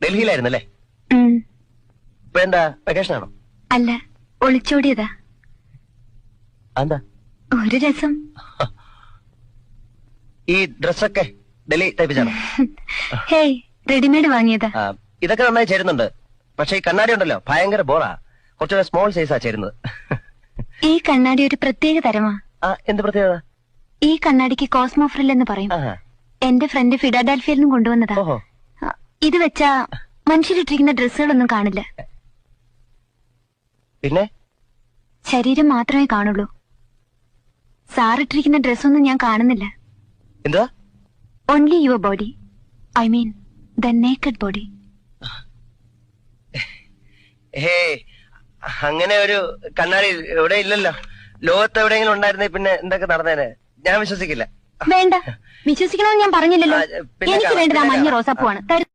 ഡൽഹിയിലായിരുന്നല്ലേ? ഇപ്പൊ എന്താ വെക്കേഷൻ ആണോ? അല്ല, ഒളിച്ചോടിയതാ. എന്താ ഒരു രസം. ഈ ഡ്രസ്സൊക്കെ ഡൽഹി തയ്പ്പിച്ചാണോ? ഹേയ്, റെഡിമെയ്ഡ് വാങ്ങിയതാ. ഇതൊക്കെ നന്നായി ചേരുന്നുണ്ട്. പക്ഷെ ഈ കണ്ണാടി ഉണ്ടല്ലോ, ഭയങ്കര ബോറാ. കുറച്ചുകൂടെ സ്മോൾ സൈസാ ചേരുന്നത്. ഈ കണ്ണാടി ഒരു പ്രത്യേക തരമാ. എന്ത് പ്രത്യേകത? ഈ കണ്ണാടിക്ക് കോസ്മോ ഫ്രിൽ എന്ന് പറയും. എന്റെ ഫ്രണ്ട് ഫിലാഡൽഫിയയിൽ നിന്നും കൊണ്ടുവന്നതാ. ഇത് വെച്ചാ മനുഷ്യരിട്ടിരിക്കുന്ന ഡ്രസ്സുകളൊന്നും കാണില്ല. പിന്നെ ശരീരം മാത്രമേ കാണുള്ളൂ. സാറിട്ടിരിക്കുന്ന ഡ്രസ്സൊന്നും ഞാൻ കാണുന്നില്ല. എന്താ? Only your body. I mean the naked body. അങ്ങനെ ഒരു കണ്ണാടി എവിടെ ഇല്ലല്ലോ. ലോകത്ത് എവിടെയെങ്കിലും ഉണ്ടായിരുന്നേ പിന്നെ എന്തൊക്കെ നടന്നേനെ? ഞാൻ വിശ്വസിക്കില്ല. വേണ്ട, വിശ്വസിക്കണമെന്ന് ഞാൻ പറഞ്ഞില്ലല്ലോ. എനിക്ക് വേണ്ടത് ആ മഞ്ഞ റോസാപ്പൂവാണ്.